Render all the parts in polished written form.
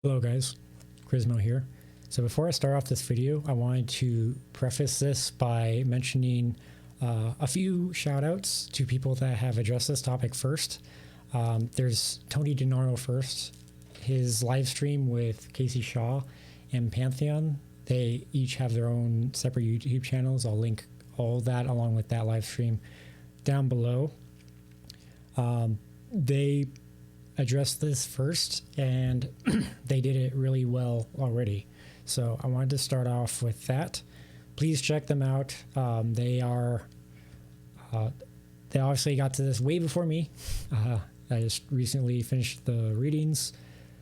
Hello guys, Grismo here. So before I start off this video, I wanted to preface this by mentioning a few shout outs to people that have addressed this topic first. There's Tony Denaro first. His live stream with KC Shaw and Pantheon, they each have their own separate YouTube channels. I'll link all that along with that live stream down below. They addressed this first and they did it really well already, so I wanted to start off with that. Please check them out. They obviously got to this way before me. I just recently finished the readings,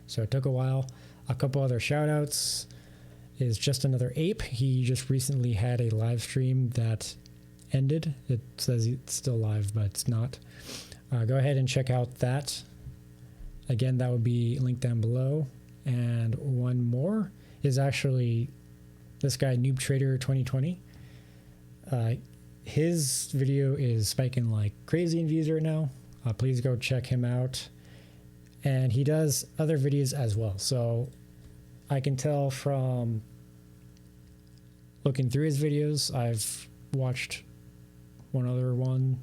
so it took a while. A couple other shout outs is Just Another Ape. He just recently had a live stream that ended. It says it's still live, but it's not. Go ahead and check out that. Again, that would be linked down below. And one more is actually this guy, Noob Trader 2020. His video is spiking like crazy in views right now. Please go check him out. And he does other videos as well. So I can tell from looking through his videos, I've watched one other one.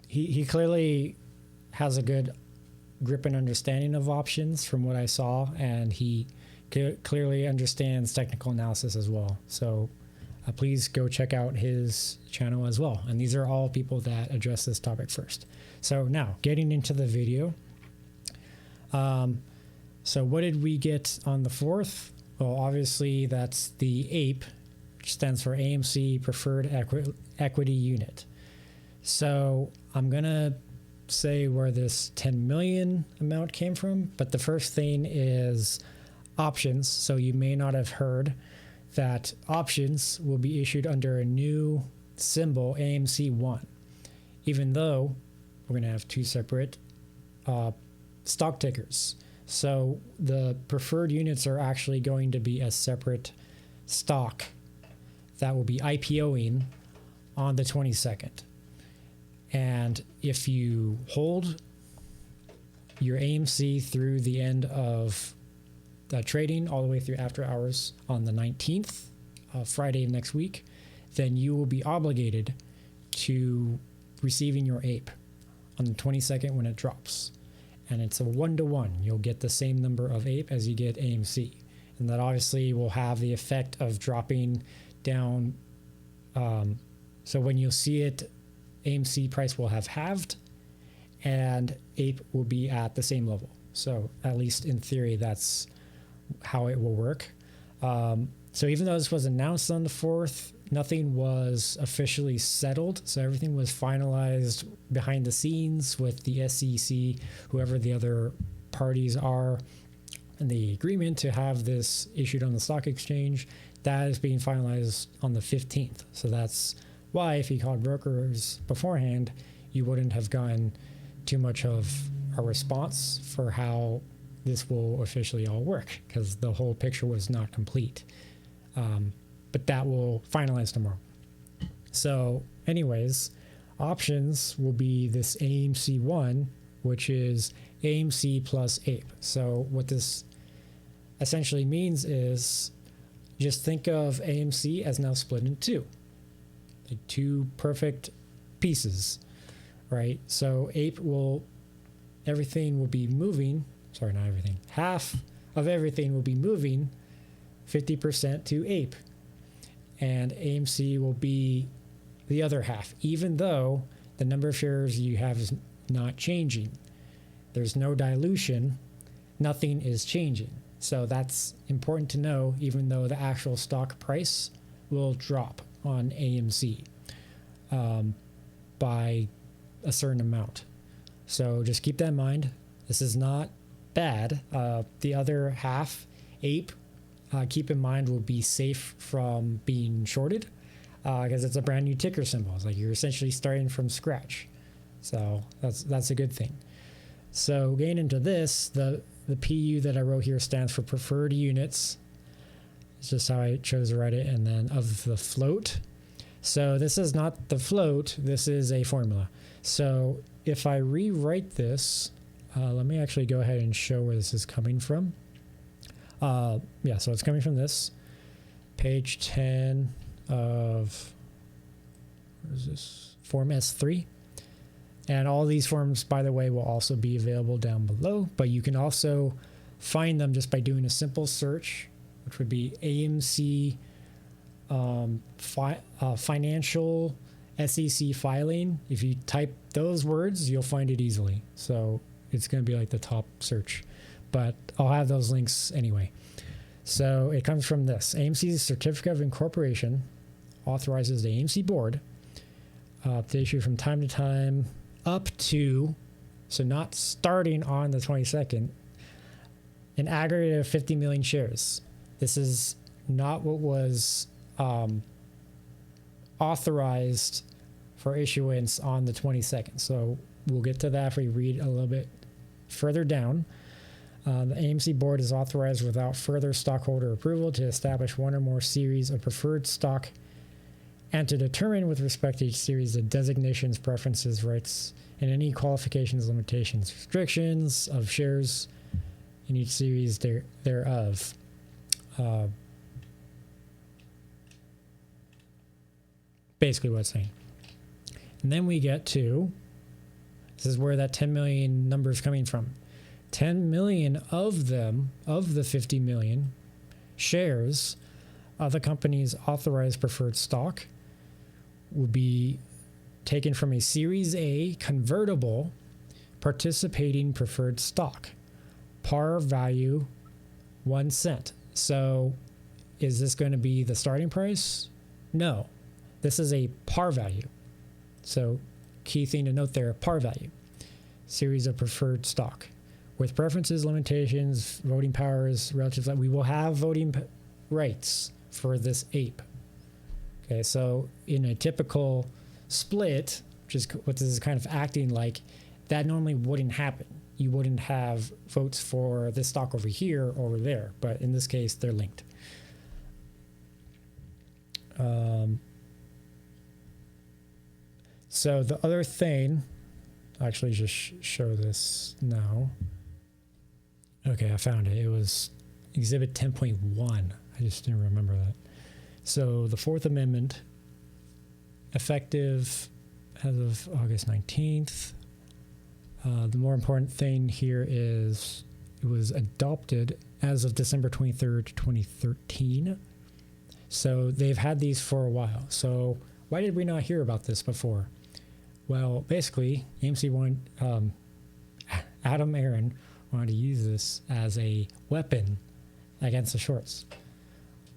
He clearly has a good grip and understanding of options from what I saw, and he clearly understands technical analysis as well. So please go check out his channel as well. And these are all people that address this topic first. So now getting into the video. So what did we get on the 4th? Well, obviously that's the APE, which stands for AMC Preferred Equity Unit. So I'm gonna say where this 10 million amount came from, but the first thing is options. So you may not have heard that options will be issued under a new symbol, AMC1, even though we're going to have two separate stock tickers. So the preferred units are actually going to be a separate stock that will be IPOing on the 22nd. And if you hold your AMC through the end of the trading all the way through after hours on the 19th, Friday of next week, then you will be obligated to receiving your APE on the 22nd when it drops. And it's a 1-to-1. You'll get the same number of APE as you get AMC. And that obviously will have the effect of dropping down. So when you'll see it, AMC price will have halved and APE will be at the same level. So at least in theory, that's how it will work. So even though this was announced on the 4th, nothing was officially settled. So everything was finalized behind the scenes with the SEC, whoever the other parties are, and the agreement to have this issued on the stock exchange. That is being finalized on the 15th. So that's why if you called brokers beforehand, you wouldn't have gotten too much of a response for how this will officially all work, because the whole picture was not complete. But that will finalize tomorrow. So anyways, options will be this AMC1, which is AMC plus APE. So what this essentially means is just think of AMC as now split in two. Like two perfect pieces, right? So APE everything will be moving, sorry, not everything, half of everything will be moving 50% to APE. And AMC will be the other half, even though the number of shares you have is not changing. There's no dilution, nothing is changing. So that's important to know, even though the actual stock price will drop on AMC by a certain amount. So just keep that in mind. This is not bad. The other half, APE, keep in mind, will be safe from being shorted because it's a brand new ticker symbol. It's like you're essentially starting from scratch. So that's a good thing. So getting into this, the PU that I wrote here stands for preferred units. It's just how I chose to write it. And then of the float. So this is not the float. This is a formula. So if I rewrite this, Let me actually go ahead and show where this is coming from. Yeah, so it's coming from this page 10 of, what is this, Form S3. And all these forms, by the way, will also be available down below, but you can also find them just by doing a simple search, which would be AMC financial SEC filing. If you type those words, you'll find it easily. So it's going to be like the top search, but I'll have those links anyway. So it comes from this. AMC's Certificate of Incorporation authorizes the AMC board to issue from time to time up to, so not starting on the 22nd, an aggregate of 50 million shares. This is not what was authorized for issuance on the 22nd. So we'll get to that if we read a little bit further down. The AMC board is authorized without further stockholder approval to establish one or more series of preferred stock and to determine with respect to each series the designations, preferences, rights, and any qualifications, limitations, restrictions of shares in each series thereof. Basically what it's saying. And then we get to, this is where that 10 million number is coming from. 10 million of them, of the 50 million shares of the company's authorized preferred stock, will be taken from a Series A convertible participating preferred stock, par value 1 cent. So is this going to be the starting price? No, this is a par value. So key thing to note there, par value, series of preferred stock with preferences, limitations, voting powers, relative. We will have voting rights for this APE. Okay, so in a typical split, which is what this is kind of acting like, that normally wouldn't happen. You wouldn't have votes for this stock over here or over there, but in this case, they're linked. So the other thing, I'll actually just show this now. Okay, I found it. It was Exhibit 10.1. I just didn't remember that. So the Fourth Amendment, effective as of August 19th. The more important thing here is it was adopted as of December 23rd, 2013. So they've had these for a while. So why did we not hear about this before? Well, basically, AMC wanted, Adam Aaron wanted to use this as a weapon against the shorts.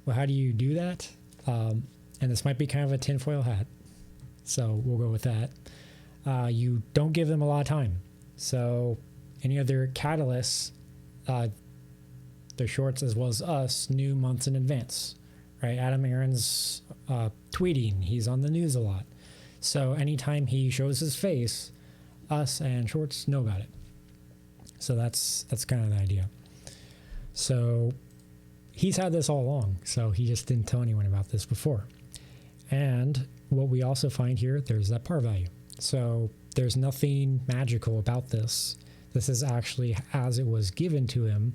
Well, how do you do that? And this might be kind of a tinfoil hat, so we'll go with that. You don't give them a lot of time. So any other catalysts, the shorts as well as us knew months in advance, right? Adam Aaron's tweeting. He's on the news a lot. So anytime he shows his face, us and shorts know about it. So that's kind of the idea. So he's had this all along, so he just didn't tell anyone about this before. And what we also find here, there's that par value. So there's nothing magical about this. This is actually as it was given to him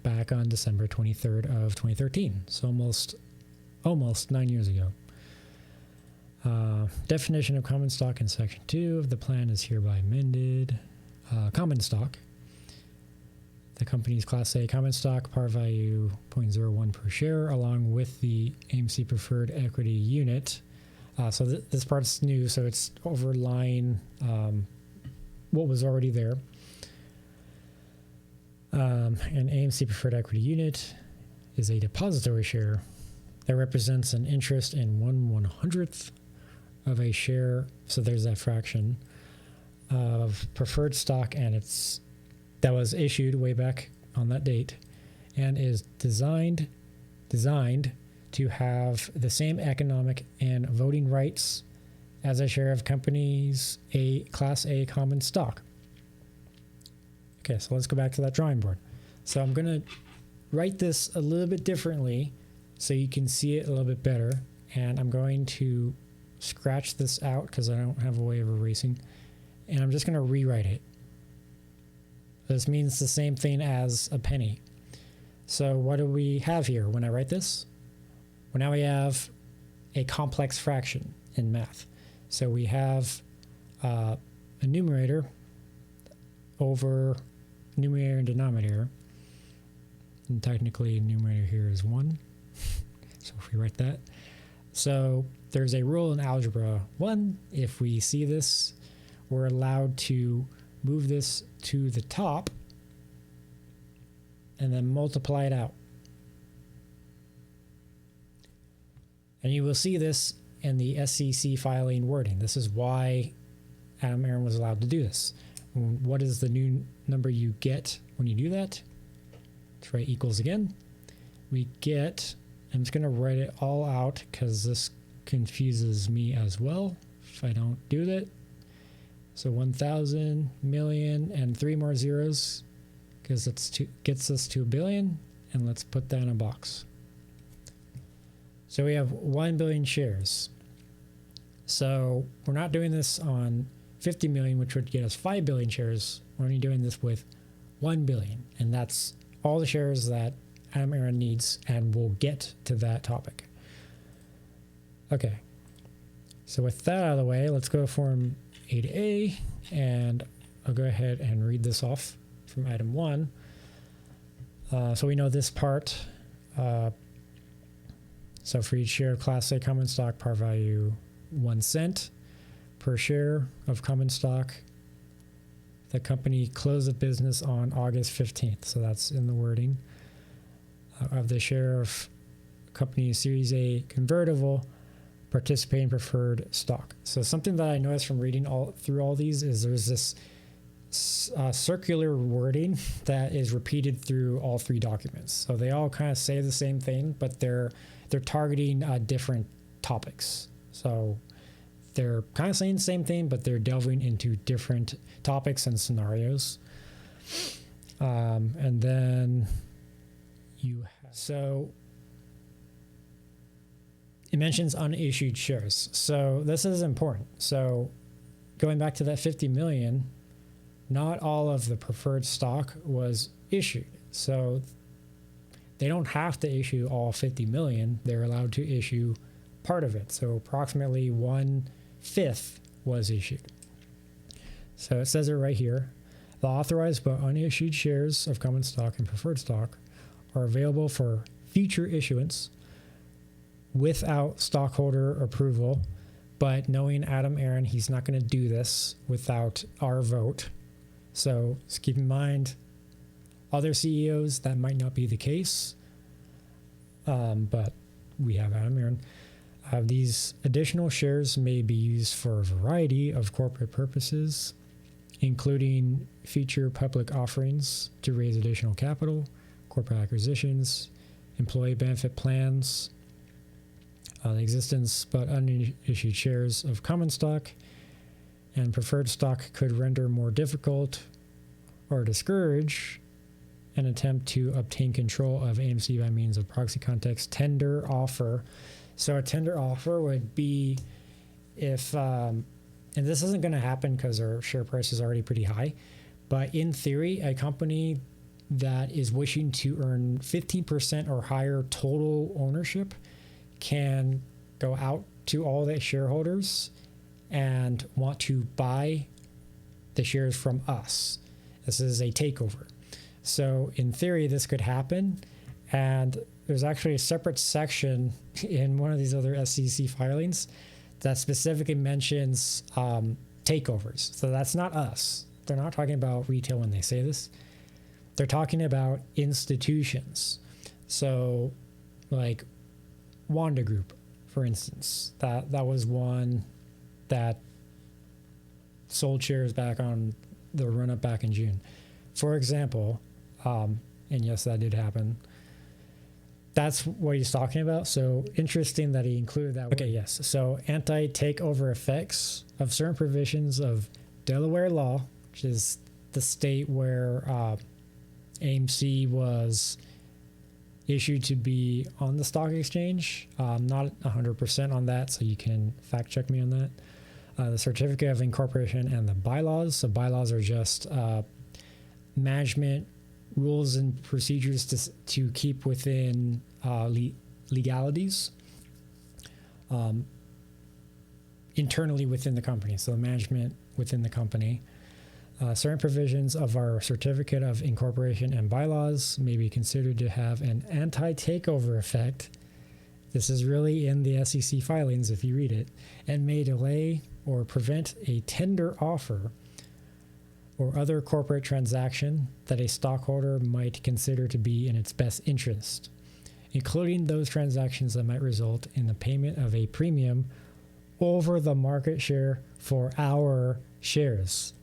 back on December 23rd of 2013. So almost 9 years ago. Definition of common stock in Section 2 of the plan is hereby amended. Common stock. The company's Class A common stock, par value 0.01 per share, along with the AMC Preferred Equity Unit. So this part's new, so it's overlying what was already there. An AMC Preferred Equity Unit is a depository share that represents an interest in 1/100th of a share. So there's that fraction of preferred stock, and that was issued way back on that date, and is designed to have the same economic and voting rights as a share of company's Class A common stock. Okay, so let's go back to that drawing board. So I'm going to write this a little bit differently so you can see it a little bit better, and I'm going to scratch this out because I don't have a way of erasing, and I'm just going to rewrite it. This means the same thing as a penny. So what do we have here when I write this? Well, now we have a complex fraction in math. So we have a numerator over numerator and denominator. And technically numerator here is 1. So if we write that. So there's a rule in algebra 1. If we see this, we're allowed to move this to the top and then multiply it out. And you will see this in the SEC filing wording. This is why Adam Aron was allowed to do this. What is the new number you get when you do that? Let's write equals again. We get, I'm just going to write it all out because this confuses me as well if I don't do that. So 1,000, million, and 3 more zeros because it gets us to a billion. And let's put that in a box. So we have 1 billion shares. So we're not doing this on 50 million, which would get us 5 billion shares. We're only doing this with 1 billion. And that's all the shares that Adam Aron needs, and we'll get to that topic. Okay. So with that out of the way, let's go to Form A to A, and I'll go ahead and read this off from item 1. So we know this part. So for each share of Class A common stock, par value 1 cent per share of common stock. The company closed of business on August 15th. So that's in the wording of the share of company Series A convertible participating preferred stock. So something that I noticed from reading through all these is there's this circular wording that is repeated through all 3 documents. So they all kind of say the same thing, but they're targeting different topics. So they're kind of saying the same thing, but they're delving into different topics and scenarios. And then so it mentions unissued shares. So this is important. So going back to that 50 million, not all of the preferred stock was issued. So they don't have to issue all 50 million. They're allowed to issue part of it. So approximately 1/5 was issued. So it says it right here. The authorized but unissued shares of common stock and preferred stock are available for future issuance without stockholder approval. But knowing Adam Aron, he's not going to do this without our vote. So just keep in mind, other CEOs, that might not be the case. But we have Adam Aron. These additional shares may be used for a variety of corporate purposes, including future public offerings to raise additional capital, corporate acquisitions, employee benefit plans, the existence but unissued shares of common stock and preferred stock could render more difficult or discourage an attempt to obtain control of AMC by means of proxy contest tender offer. So a tender offer would be if, and this isn't going to happen because our share price is already pretty high, but in theory, a company that is wishing to earn 15% or higher total ownership can go out to all the shareholders and want to buy the shares from us. This is a takeover. So in theory, this could happen. And there's actually a separate section in one of these other SEC filings that specifically mentions takeovers. So that's not us. They're not talking about retail when they say this. They're talking about institutions. So like Wanda Group, for instance, that was one that sold shares back on the run up back in June. For example, and yes, that did happen. That's what he's talking about. So interesting that he included that. Okay, yes. So anti-takeover effects of certain provisions of Delaware law, which is the state where AMC was issued to be on the stock exchange. Not 100% on that, so you can fact check me on that. The certificate of incorporation and the bylaws. So bylaws are just management rules and procedures to keep within legalities internally within the company. So management within the company. Certain provisions of our certificate of incorporation and bylaws may be considered to have an anti-takeover effect. This is really in the SEC filings if you read it, and may delay or prevent a tender offer or other corporate transaction that a stockholder might consider to be in its best interest, including those transactions that might result in the payment of a premium over the market share for our shares.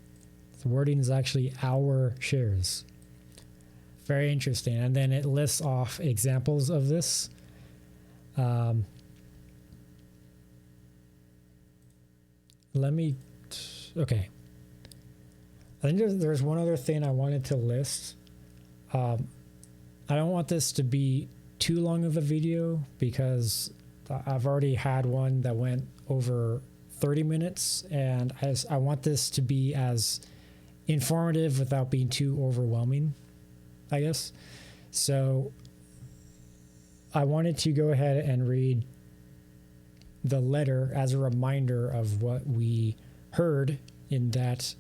The wording is actually our shares. Very interesting. And then it lists off examples of this. Okay. I think there's one other thing I wanted to list. I don't want this to be too long of a video because I've already had one that went over 30 minutes, and I want this to be as informative without being too overwhelming, I guess. So I wanted to go ahead and read the letter as a reminder of what we heard in that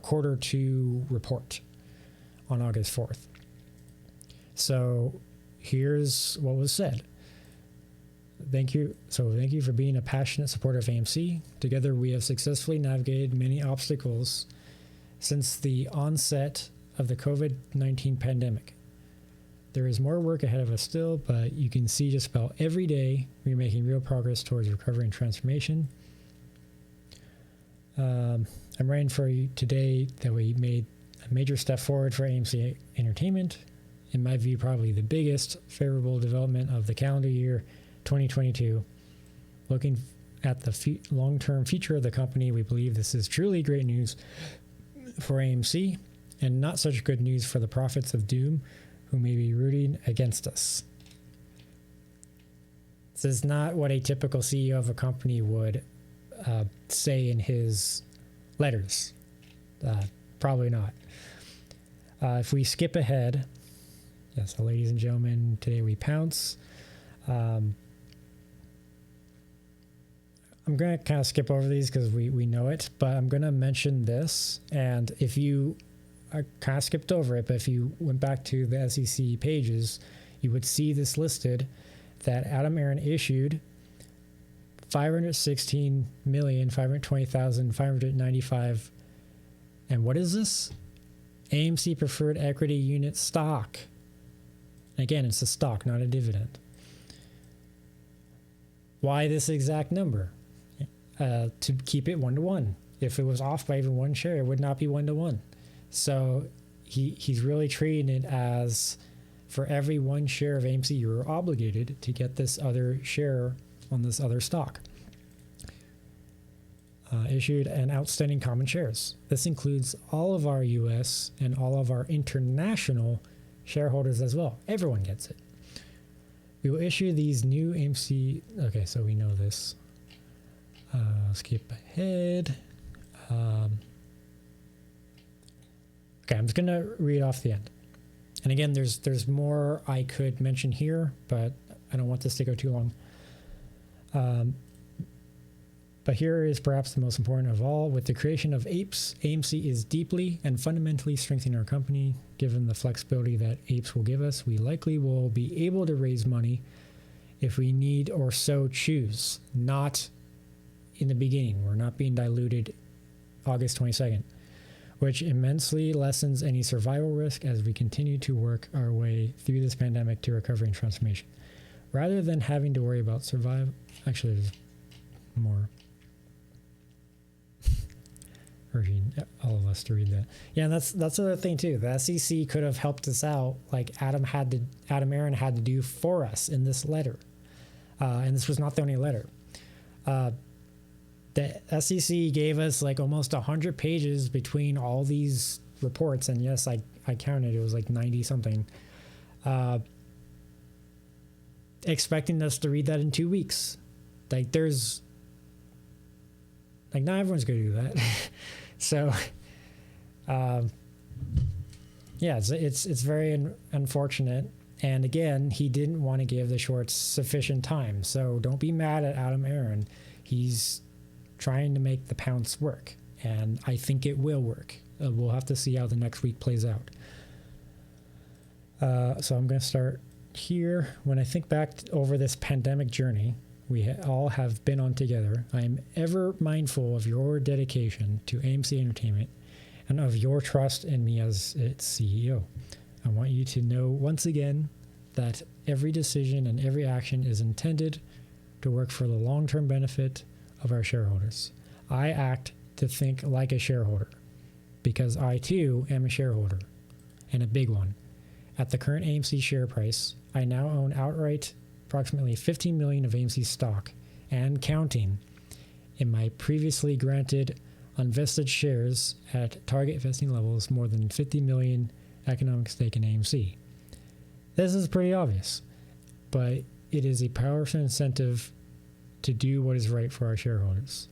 quarter two report on August 4th. So here's what was said. Thank you for being a passionate supporter of AMC. Together, we have successfully navigated many obstacles since the onset of the COVID-19 pandemic. There is more work ahead of us still, but you can see just about every day we're making real progress towards recovery and transformation. I'm writing for you today that we made a major step forward for AMC Entertainment. In my view, probably the biggest favorable development of the calendar year 2022. Looking at the long-term future of the company, we believe this is truly great news for AMC and not such good news for the prophets of doom who may be rooting against us. This is not what a typical CEO of a company would say in his letters. Probably not. If we skip ahead, yes, so ladies and gentlemen, today we pounce. I'm going to kind of skip over these because we know it, but I'm going to mention this. And if you, I kind of skipped over it, but if you went back to the SEC pages, you would see this listed that Adam Aron issued 516,520,595. And what is this? AMC Preferred Equity Unit stock. Again, it's a stock, not a dividend. Why this exact number? To keep it 1-to-1. If it was off by even one share, it would not be 1-to-1. So he's really treating it as for every one share of AMC, you're obligated to get this other share on this other stock. Issued and outstanding common shares. This includes all of our U.S. and all of our international shareholders as well. Everyone gets it. We will issue these new AMC. Okay, so we know this. Skip ahead. Okay, I'm just going to read off the end. And again, there's more I could mention here, but I don't want this to go too long. But here is perhaps the most important of all. With the creation of APES, AMC is deeply and fundamentally strengthening our company. Given the flexibility that APES will give us, we likely will be able to raise money if we need or so choose. Not in the beginning. We're not being diluted August 22nd, which immensely lessens any survival risk as we continue to work our way through this pandemic to recovery and transformation. Rather than having to worry about survival, actually there's more. Urging all of us to read that. Yeah, and that's the other thing too. The SEC could have helped us out, like Adam Aron had to do for us in this letter. And this was not the only letter. The SEC gave us like almost 100 pages between all these reports, and yes, I counted, it was like 90 something. Expecting us to read that in 2 weeks. Like there's like not everyone's gonna do that. So Yeah, it's very unfortunate. And again, he didn't want to give the shorts sufficient time. So don't be mad at Adam Aaron. He's trying to make the pounce work, and I think it will work. We'll have to see how the next week plays out. So I'm going to start here. When I think back over this pandemic journey we all have been on together, I am ever mindful of your dedication to AMC Entertainment and of your trust in me as its CEO. I want you to know once again that every decision and every action is intended to work for the long-term benefit of our shareholders. I act to think like a shareholder because I too am a shareholder, and a big one. At the current AMC share price, I now own outright approximately 15 million of AMC stock and counting in my previously granted unvested shares at target vesting levels more than 50 million economic stake in AMC. This is pretty obvious, but it is a powerful incentive to do what is right for our shareholders.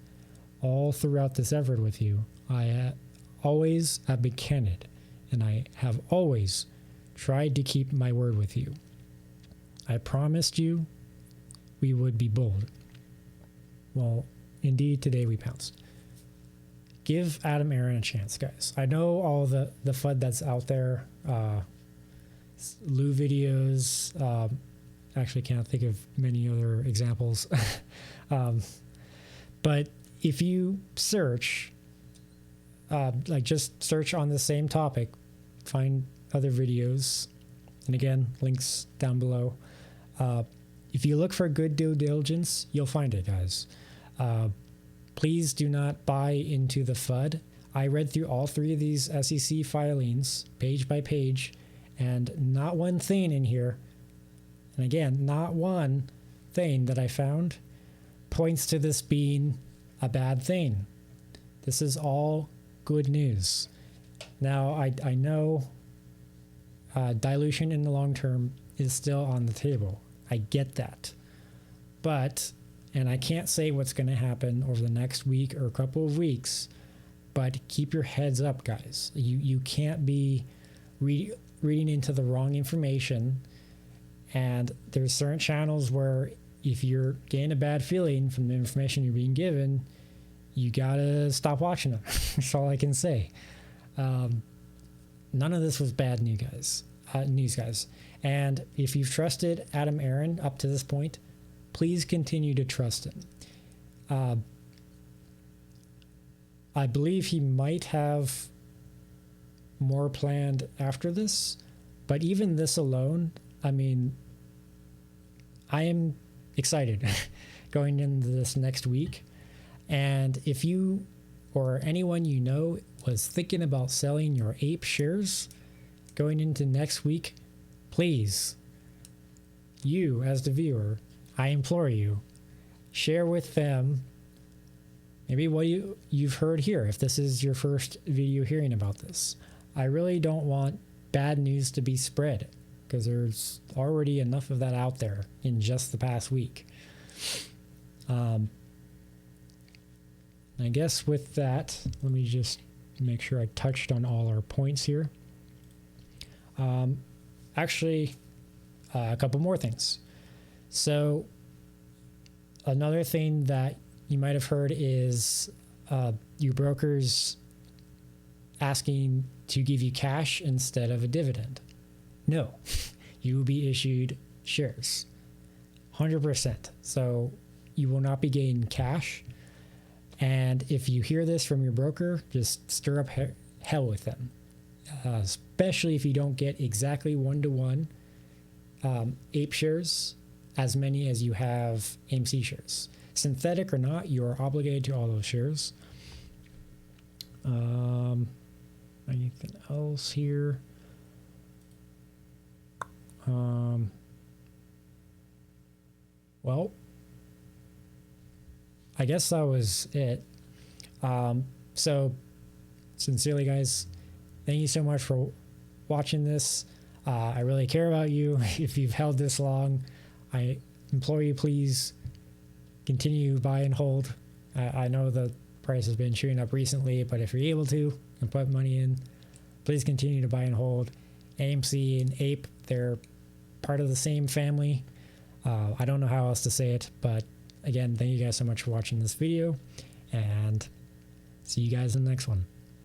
All throughout this effort with you, I always have been candid, and I have always tried to keep my word with you. I promised you we would be bold. Well, indeed, today we pounced. Give Adam Aaron a chance, guys. I know all the FUD that's out there. Lou videos. Actually, can't think of many other examples. But if you search, just search on the same topic, find other videos, and again, links down below. If you look for good due diligence, you'll find it, guys. Please do not buy into the FUD. I read through all three of these SEC filings, page by page, and not one thing in here, and again, not one thing that I found points to this being a bad thing. This is all good news. Now, I know dilution in the long term is still on the table. I get that. But, and I can't say what's going to happen over the next week or a couple of weeks, but keep your heads up, guys. You can't be reading into the wrong information. And there's certain channels where if you're getting a bad feeling from the information you're being given, you gotta stop watching them. That's all I can say. None of this was bad news, guys. And if you've trusted Adam Aaron up to this point, please continue to trust him. I believe he might have more planned after this, but even this alone, I mean, I am excited going into this next week. And if you or anyone you know was thinking about selling your APE shares going into next week, please, you as the viewer, I implore you, share with them maybe what you've heard here if this is your first video hearing about this. I really don't want bad news to be spread because there's already enough of that out there in just the past week. I guess with that, let me just make sure I touched on all our points here. Actually, a couple more things. So another thing that you might have heard is your brokers asking to give you cash instead of a dividend. No, you will be issued shares, 100%. So you will not be getting cash. And if you hear this from your broker, just stir up hell with them, especially if you don't get exactly 1-to-1 APE shares, as many as you have AMC shares. Synthetic or not, you are obligated to all those shares. Anything else here? Well, I guess that was it. So sincerely, guys, thank you so much for watching this. I really care about you. If you've held this long, I implore you, please continue buy and hold. I know the price has been shooting up recently, but if you're able to and put money in, please continue to buy and hold. AMC and APE, they're part of the same family. I don't know how else to say it, but again, thank you guys so much for watching this video, and see you guys in the next one.